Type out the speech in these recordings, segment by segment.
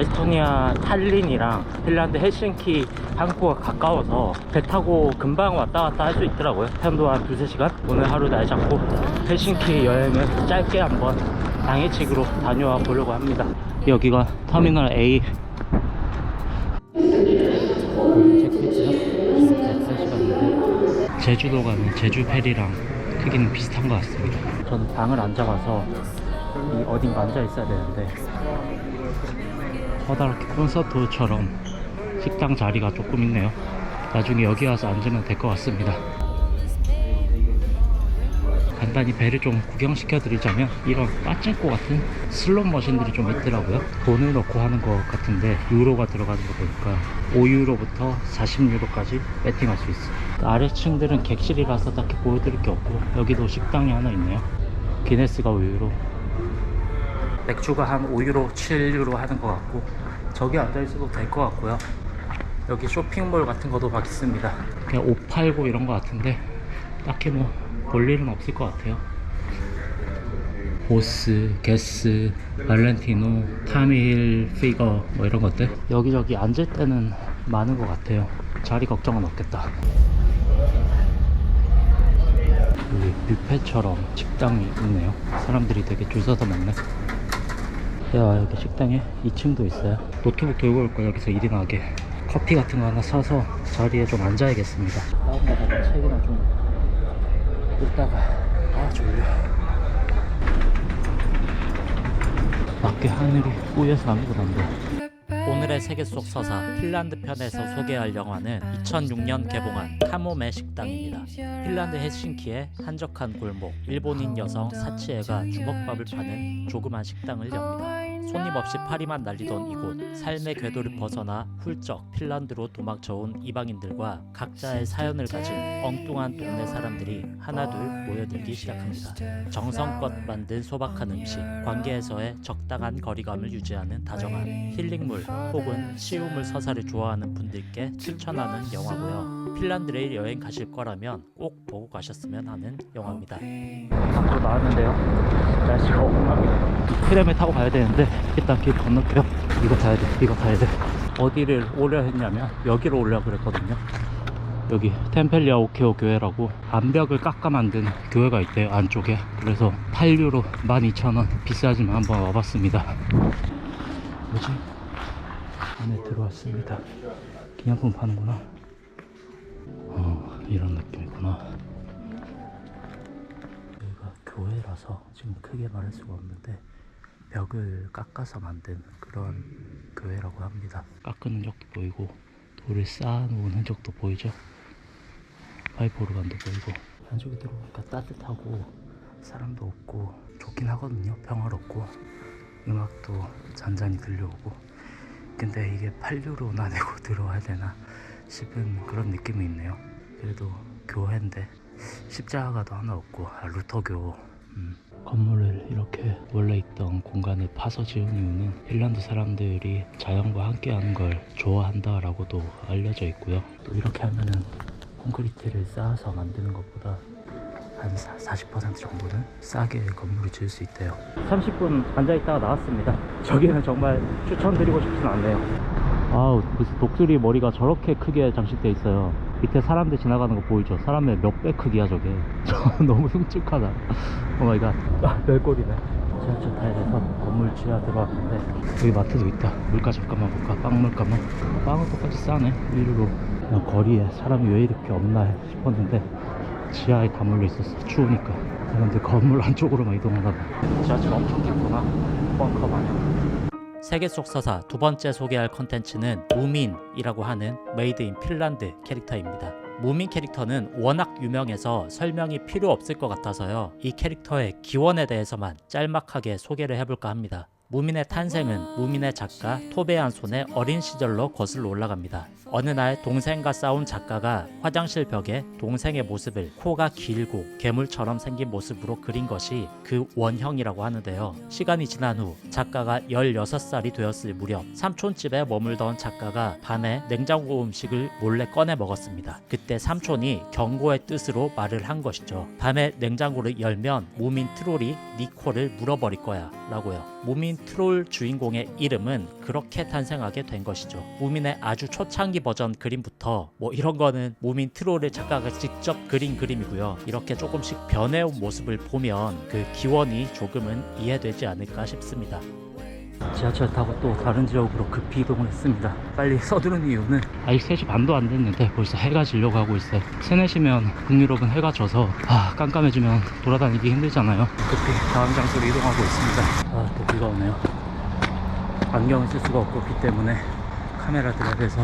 에스토니아 탈린이랑 핀란드 헬싱키 항구가 가까워서 배 타고 금방 왔다 갔다 할 수 있더라고요. 편도 한 2~3시간. 오늘 하루 날 잡고 헬싱키 여행을 짧게 한번 당일치기로 다녀와 보려고 합니다. 여기가 터미널 A. 제주도 가는 제주 페리랑 크기는 비슷한 것 같습니다. 저는 방을 안 잡아서 이 어딘가 앉아 있어야 되는데 커다랗게 콘서트처럼 식당 자리가 조금 있네요. 나중에 여기 와서 앉으면 될 것 같습니다. 간단히 배를 좀 구경시켜 드리자면 이런 빠찡코 같은 슬롯 머신들이 좀 있더라고요. 돈을 넣고 하는 것 같은데 유로가 들어가는 거 보니까 5유로부터 40유로까지 배팅할 수 있어요. 아래층들은 객실이라서 딱히 보여드릴 게 없고, 여기도 식당이 하나 있네요. 기네스가 5유로, 맥주가 한 5유로, 7유로 하는 것 같고, 저기 앉아있어도 될 것 같고요. 여기 쇼핑몰 같은 것도 막 있습니다. 그냥 옷 팔고 이런 것 같은데 딱히 뭐 볼 일은 없을 것 같아요. 보스, 게스, 발렌티노, 타미힐, 피거 뭐 이런 것들 여기저기 앉을 때는 많은 것 같아요. 자리 걱정은 없겠다. 여기 뷔페처럼 식당이 있네요. 사람들이 되게 줄 서서 먹네. 야, 여기 식당에 2층도 있어요. 노트북 들고 올 거 여기서 일이나 하게. 커피 같은 거 하나 사서 자리에 좀 앉아야겠습니다. 다운받아서 책이나 좀 읽다가 졸려. 밖에 하늘이 뿌여서 아무것도 안 보여. 오늘의 세계 속 서사 핀란드 편에서 소개할 영화는 2006년 개봉한 카모메 식당입니다. 핀란드 헬싱키의 한적한 골목, 일본인 여성 사치에가 주먹밥을 파는 조그만 식당을 엽니다. 손님 없이 파리만 날리던 이곳, 삶의 궤도를 벗어나 훌쩍 핀란드로 도망쳐온 이방인들과 각자의 사연을 가진 엉뚱한 동네 사람들이 하나둘 모여들기 시작합니다. 정성껏 만든 소박한 음식, 관계에서의 적당한 거리감을 유지하는 다정함, 힐링물 혹은 치유물 서사를 좋아하는 분들께 추천하는 영화고요. 핀란드를 여행 가실 거라면 꼭 보고 가셨으면 하는 영화입니다. 밖으로 나왔는데요. 날씨가 엉망이에요. 트램에 타고 가야 되는데 일단 길 건널게요. 이거 타야 돼, 이거 타야 돼. 어디를 오려 했냐면 여기로 오려고 그랬거든요. 여기 템펠리아 오케오 교회라고 암벽을 깎아 만든 교회가 있대요, 안쪽에. 그래서 8유로 12,000원 비싸지만 한번 와봤습니다. 뭐지? 안에 들어왔습니다. 기념품 파는구나. 이런 느낌이구나. 여기가 교회라서 지금 크게 말할 수가 없는데 벽을 깎아서 만든 그런 교회라고 합니다. 깎은 흔적도 보이고 돌을 쌓아놓은 흔적도 보이죠. 파이프 오르간도 보이고. 안쪽에 들어오니까 따뜻하고 사람도 없고 좋긴 하거든요. 평화롭고 음악도 잔잔히 들려오고. 근데 이게 8유로나 내고 들어와야 되나 싶은 그런 느낌이 있네요. 그래도 교회인데 십자가도 하나 없고 루터교. 건물을 이렇게 원래 있던 공간을 파서 지은 이유는 핀란드 사람들이 자연과 함께하는 걸 좋아한다라고도 알려져 있고요. 또 이렇게 하면은 콘크리트를 쌓아서 만드는 것보다 한 40% 정도는 싸게 건물을 지을 수 있대요. 30분 앉아있다가 나왔습니다. 저기는 정말 추천드리고 싶진 않네요. 아우, 무슨 독수리 머리가 저렇게 크게 장식돼 있어요. 밑에 사람들 지나가는 거 보이죠? 사람의 몇 배 크기야 저게. 너무 흉측하다. 오마이갓. 별꼴이네. 지하철 타야 돼서 건물 지하 들어왔는데 여기 마트도 있다. 물가 잠깐만 볼까? 빵 물가만. 빵은 똑같이 싸네. 1유로. 그냥 거리에 사람이 왜 이렇게 없나 싶었는데 지하에 다 몰려 있었어. 추우니까. 사람들 건물 안쪽으로만 이동하나 봐. 지하철 엄청 깊구나. 벙커 마냥. 세계 속 서사 두 번째 소개할 컨텐츠는 무민이라고 하는 메이드 인 핀란드 캐릭터입니다. 무민 캐릭터는 워낙 유명해서 설명이 필요 없을 것 같아서요. 이 캐릭터의 기원에 대해서만 짤막하게 소개를 해볼까 합니다. 무민의 탄생은 무민의 작가 토베 안손의 어린 시절로 거슬러 올라갑니다. 어느 날 동생과 싸운 작가가 화장실 벽에 동생의 모습을 코가 길고 괴물처럼 생긴 모습으로 그린 것이 그 원형이라고 하는데요. 시간이 지난 후 작가가 16살이 되었을 무렵 삼촌집에 머물던 작가가 밤에 냉장고 음식을 몰래 꺼내 먹었습니다. 그때 삼촌이 경고의 뜻으로 말을 한 것이죠. 밤에 냉장고를 열면 무민 트롤이 네 코를 물어버릴 거야 라고요. 무민 무민 트롤 주인공의 이름은 그렇게 탄생하게 된 것이죠. 무민의 아주 초창기 버전 그림부터 뭐 이런 거는 무민 트롤의 작가가 직접 그린 그림이고요. 이렇게 조금씩 변해온 모습을 보면 그 기원이 조금은 이해되지 않을까 싶습니다. 지하철 타고 또 다른 지역으로 급히 이동을 했습니다. 빨리 서두른 이유는 아직 3시 반도 안 됐는데 벌써 해가 지려고 하고 있어요. 3, 4시면 북유럽은 해가 져서 깜깜해지면 돌아다니기 힘들잖아요. 급히 다음 장소로 이동하고 있습니다. 또 비가 오네요. 안경을 쓸 수가 없고 비 때문에 카메라 드랍에서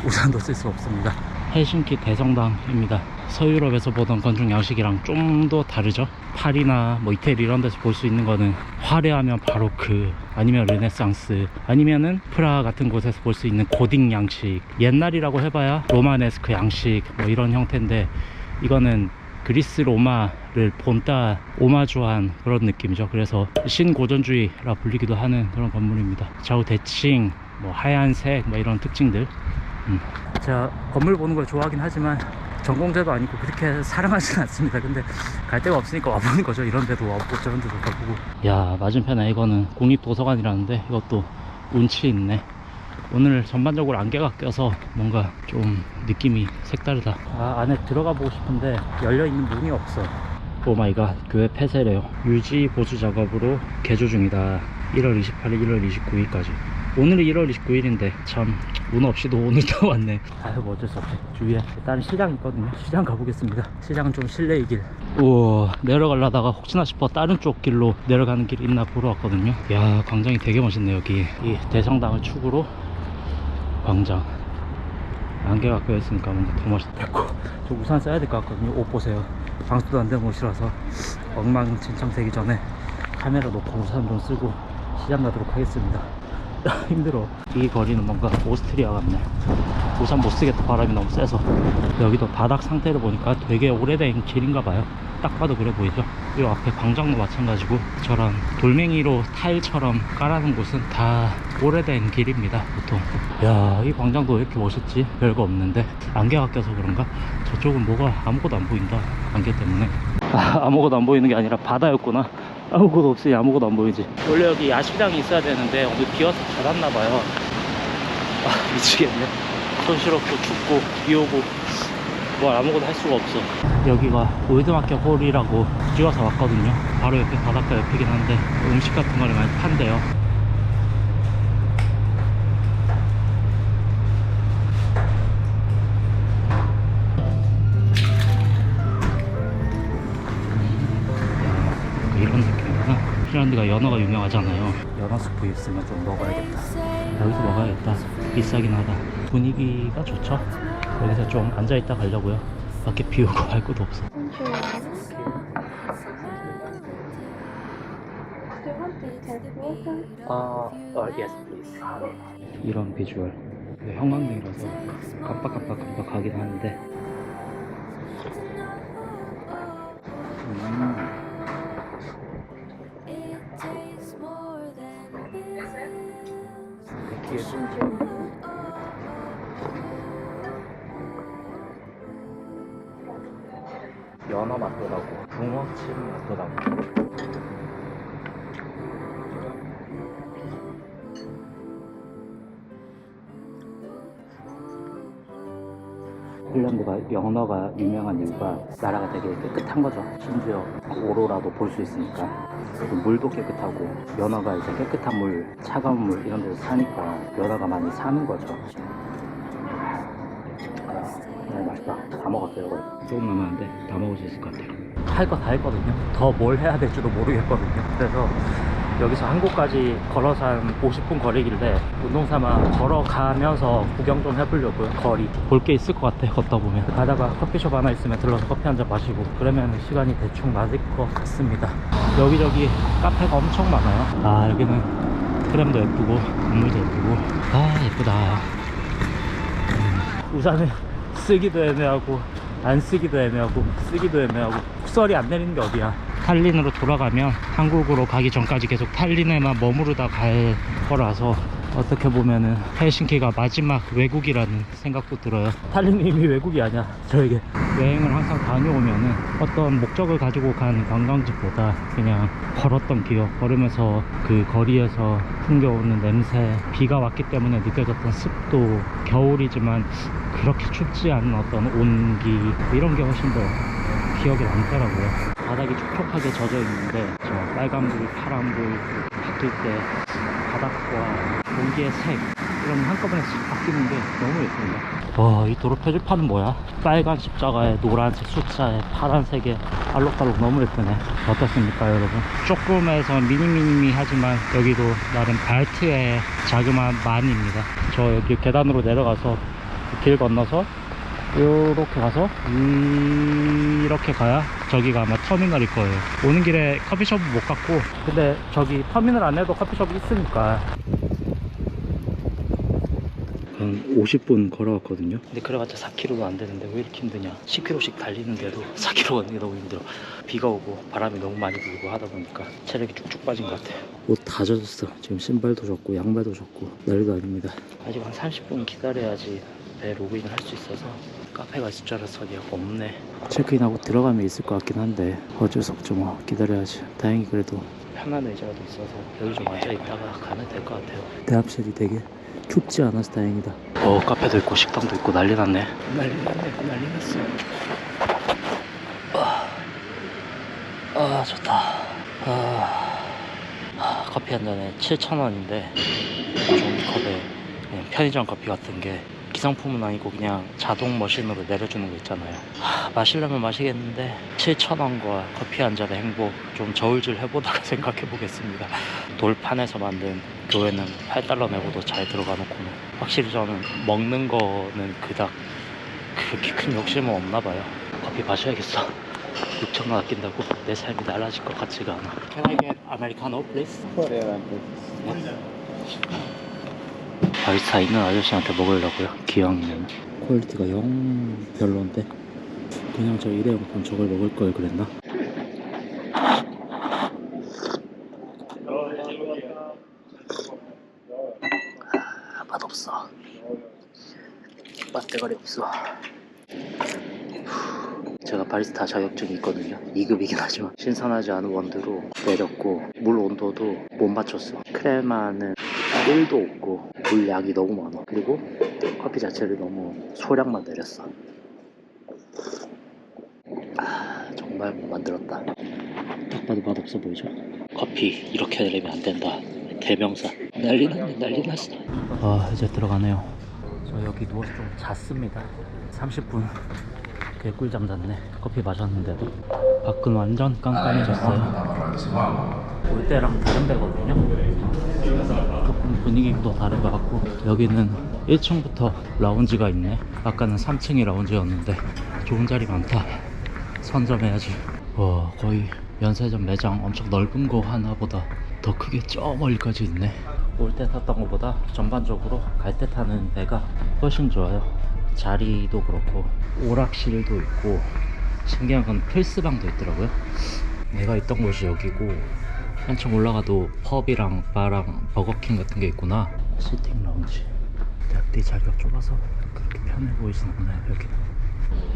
우산도 쓸 수 없습니다. 헬싱키 대성당입니다. 서유럽에서 보던 건축 양식이랑 좀 더 다르죠. 파리나 뭐 이태리 이런 데서 볼 수 있는 거는 화려하면 바로크, 아니면 르네상스, 아니면은 프라하 같은 곳에서 볼 수 있는 고딕 양식, 옛날이라고 해봐야 로마네스크 양식 뭐 이런 형태인데, 이거는 그리스 로마를 본따 오마주한 그런 느낌이죠. 그래서 신고전주의라 불리기도 하는 그런 건물입니다. 좌우 대칭, 뭐 하얀색 뭐 이런 특징들. 제가 건물 보는 걸 좋아하긴 하지만 전공자도 아니고 그렇게 사랑하진 않습니다. 근데 갈 데가 없으니까 와보는 거죠. 이런 데도 와보고 저런 데도 가보고. 야, 맞은편에 이거는 국립도서관이라는데 이것도 운치 있네. 오늘 전반적으로 안개가 껴서 뭔가 좀 느낌이 색다르다. 안에 들어가 보고 싶은데 열려있는 문이 없어. 오마이갓, 교회 폐쇄래요. 유지 보수 작업으로 개조 중이다. 1월 28일 1월 29일까지. 오늘이 1월 29일인데 참 운 없이도 오늘 또 왔네. 뭐 어쩔 수 없지. 주위에 일단 시장 있거든요. 시장 가보겠습니다. 시장은 좀 실내의 길. 우와, 내려가려다가 혹시나 싶어 다른 쪽 길로 내려가는 길 있나 보러 왔거든요. 야, 광장이 되게 멋있네. 여기 이 대성당을 축으로 광장. 안개가 껴있으니까 뭔가 더 멋있다고. 저 우산 써야 될 것 같거든요. 옷 보세요. 방수도 안 된 옷이라서 엉망진창 되기 전에 카메라 놓고 우산 좀 쓰고 시장 가도록 하겠습니다. 힘들어. 이 거리는 뭔가 오스트리아 같네. 우산 못 쓰겠다. 바람이 너무 세서. 여기도 바닥 상태를 보니까 되게 오래된 길인가 봐요. 딱 봐도 그래 보이죠. 이 앞에 광장도 마찬가지고 저런 돌멩이로 타일처럼 깔아놓은 곳은 다 오래된 길입니다. 보통. 야, 이 광장도 왜 이렇게 멋있지? 별거 없는데 안개가 껴서 그런가? 저쪽은 뭐가 아무것도 안 보인다. 안개 때문에. 아무것도 안 보이는 게 아니라 바다였구나. 아무것도 없으니 아무것도 안 보이지. 원래 여기 야시장이 있어야 되는데 오늘 비와서 닫았나봐요. 미치겠네. 손시럽고 춥고 비 오고 뭘 아무것도 할 수가 없어. 여기가 올드마켓 홀이라고 찍어서 왔거든요. 바로 옆에 바닷가 옆이긴 한데 음식 같은 거를 많이 판대요. 이런 느낌이구나. 핀란드가 연어가 유명하잖아요. 연어 스프 있으면 좀 먹어야겠다. 여기서 먹어야겠다. 비싸긴 하다. 분위기가 좋죠? 여기서 좀 앉아있다 가려고요. 밖에 비 오고 할 것도 없어. Yes, please. 이런 비주얼. 형광등이라서 깜빡깜빡 하긴 하는데. 연어 맛도 나고 붕어찜 맛도 나고. 핀란드가 연어가 유명한 이유가 나라가 되게 깨끗한 거죠. 심지어 오로라도 볼 수 있으니까. 그리고 물도 깨끗하고 연어가 이제 깨끗한 물, 차가운 물 이런 데서 사니까 연어가 많이 사는 거죠. 맛있다. 다 먹었어요. 거의. 조금 남았는데 다 먹을 수 있을 것 같아요. 할 거 다 했거든요. 더 뭘 해야 될지도 모르겠거든요. 그래서 여기서 한 곳까지 걸어서 한 50분 거리길래 운동삼아 걸어가면서 구경 좀 해보려고요. 거리 볼 게 있을 것 같아. 걷다 보면 가다가 커피숍 하나 있으면 들러서 커피 한 잔 마시고 그러면 시간이 대충 맞을 것 같습니다. 여기저기 카페가 엄청 많아요. 여기는 트램도 예쁘고 건물도 예쁘고 예쁘다. 우산을 쓰기도 애매하고 안 쓰기도 애매하고 쓰기도 애매하고 폭설이 안 내리는 게 어디야. 탈린으로 돌아가면 한국으로 가기 전까지 계속 탈린에만 머무르다 갈 거라서 어떻게 보면은 헬싱키가 마지막 외국이라는 생각도 들어요. 탈린이 이미 외국이 아니야. 저에게 여행을 항상 다녀오면은 어떤 목적을 가지고 간 관광지보다 그냥 걸었던 기억, 걸으면서 그 거리에서 풍겨오는 냄새, 비가 왔기 때문에 느껴졌던 습도, 겨울이지만 그렇게 춥지 않은 어떤 온기, 이런 게 훨씬 더 기억에 남더라고요. 바닥이 촉촉하게 젖어 있는데 저 빨간불, 파란불 바뀔 때 바닥과 공기의 색 이런 한꺼번에 싹 바뀌는 게 너무 예쁩니다. 와, 이 도로 표지판은 뭐야? 빨간 십자가에 노란색 숫자에 파란색에 알록달록 너무 예쁘네. 어떻습니까 여러분? 조금에서 미니미니하지만 여기도 나름 발트의 자그마한 만입니다. 저 여기 계단으로 내려가서 길 건너서 이렇게 가서 이렇게 가야 저기가 아마 터미널일 거예요. 오는 길에 커피숍은 못 갔고, 근데 저기 터미널 안에도 커피숍이 있으니까 한 50분 걸어왔거든요. 근데 그래봤자 4km도 안 되는데 왜 이렇게 힘드냐. 10km씩 달리는데도 4km 걷는 게 너무 힘들어. 비가 오고 바람이 너무 많이 불고 하다 보니까 체력이 쭉쭉 빠진 것 같아요. 옷 다 젖었어. 지금 신발도 젖고 양말도 젖고 난리도 아닙니다. 아직 한 30분 기다려야지 배 로그인을 할 수 있어서 카페가 있을 줄 알았더니 없네. 체크인하고 들어가면 있을 것 같긴 한데 어쩔 수 없죠. 뭐 기다려야지. 다행히 그래도 편한 의자도 있어서 여기 좀 앉아있다가 가면 될 것 같아요. 대합실이 되게 춥지 않아서 다행이다. 카페도 있고 식당도 있고 난리 났네. 난리 났어. 좋다. 커피 한 잔에 7,000원인데 종이컵에 그냥 편의점 커피 같은 게 기성품은 아니고 그냥 자동 머신으로 내려주는 거 있잖아요. 마시려면 마시겠는데 7,000원과 커피 한 잔의 행복 좀 저울질 해보다가 생각해 보겠습니다. 돌판에서 만든 교회는 8달러 내고도 잘 들어가 놓고는 확실히 저는 먹는 거는 그닥 그렇게 큰 욕심은 없나 봐요. 커피 마셔야겠어. 6,000원 아낀다고 내 삶이 달라질 것 같지가 않아. Can I get Americano please? 바리스타 있는 아저씨한테 먹으려고요. 기왕이면. 퀄리티가 영 별론데 그냥 저 일회용품 저걸 먹을 걸 그랬나? 맛없어. 맛대가리 없어. 제가 바리스타 자격증이 있거든요. 2급이긴 하지만 신선하지 않은 원두로 내렸고 물 온도도 못 맞췄어. 크레마는 1도 없고 물 양이 너무 많아. 그리고 커피 자체를 너무 소량만 내렸어. 정말 못 만들었다. 딱 봐도 맛없어 보이죠? 커피 이렇게 내리면 안 된다. 대명사. 난리 났네. 난리 났어. 이제 들어가네요. 저 여기 누워서 좀 잤습니다. 30분 개꿀잠 잤네. 커피 마셨는데도 밖은 완전 깜깜해졌어요. 올 때랑 다른 배거든요. 조금 분위기도 다른 것 같고, 여기는 1층부터 라운지가 있네. 아까는 3층이 라운지였는데 좋은 자리 많다. 선점해야지. 거의 면세점 매장 엄청 넓은 거 하나보다 더 크게 저 멀리까지 있네. 올 때 탔던 것보다 전반적으로 갈 때 타는 배가 훨씬 좋아요. 자리도 그렇고 오락실도 있고 신기한 건 필스방도 있더라고요. 내가 있던 곳이 여기고 한층 올라가도 펍이랑 바랑 버거킹 같은 게 있구나. 시팅 라운지. 대학들이 자리가 좁아서 그렇게 편해 보이진 않아요. 여기는.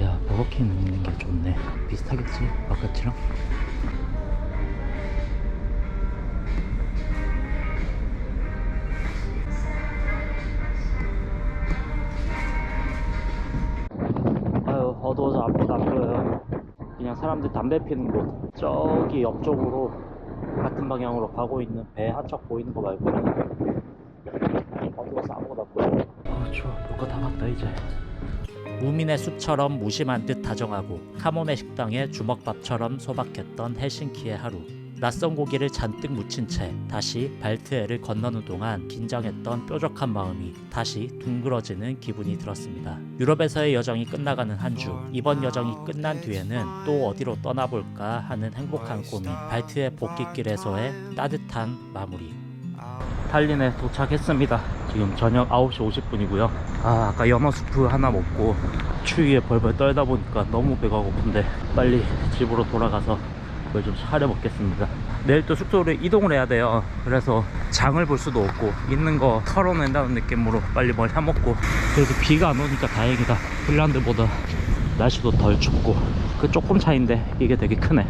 야, 버거킹 있는 게 좋네. 비슷하겠지 바깥이랑. 어두워서 아무것도 안 보여요. 그냥 사람들 담배 피는 곳, 저기 옆쪽으로 같은 방향으로 가고 있는 배 한 척 보이는 거 말고는 어두워서 아무것도 안 보여요. 추워. 볼 거 다 봤다 이제. 무민의 숲처럼 무심한 듯 다정하고 카모메 식당의 주먹밥처럼 소박했던 헬싱키의 하루. 낯선 고기를 잔뜩 묻힌 채 다시 발트해를 건너는 동안 긴장했던 뾰족한 마음이 다시 둥그러지는 기분이 들었습니다. 유럽에서의 여정이 끝나가는 한 주. 이번 여정이 끝난 뒤에는 또 어디로 떠나볼까 하는 행복한 고민. 발트해 복귀길에서의 따뜻한 마무리. 탈린에 도착했습니다. 지금 저녁 9시 50분이고요 아까 연어 수프 하나 먹고 추위에 벌벌 떨다 보니까 너무 배가 고픈데 빨리 집으로 돌아가서 그걸 좀 차려 먹겠습니다. 내일 또 숙소로 이동을 해야 돼요. 그래서 장을 볼 수도 없고 있는 거 털어낸다는 느낌으로 빨리 뭘 사먹고. 그래도 비가 안 오니까 다행이다. 핀란드보다 날씨도 덜 춥고 그 조금 차이인데 이게 되게 크네.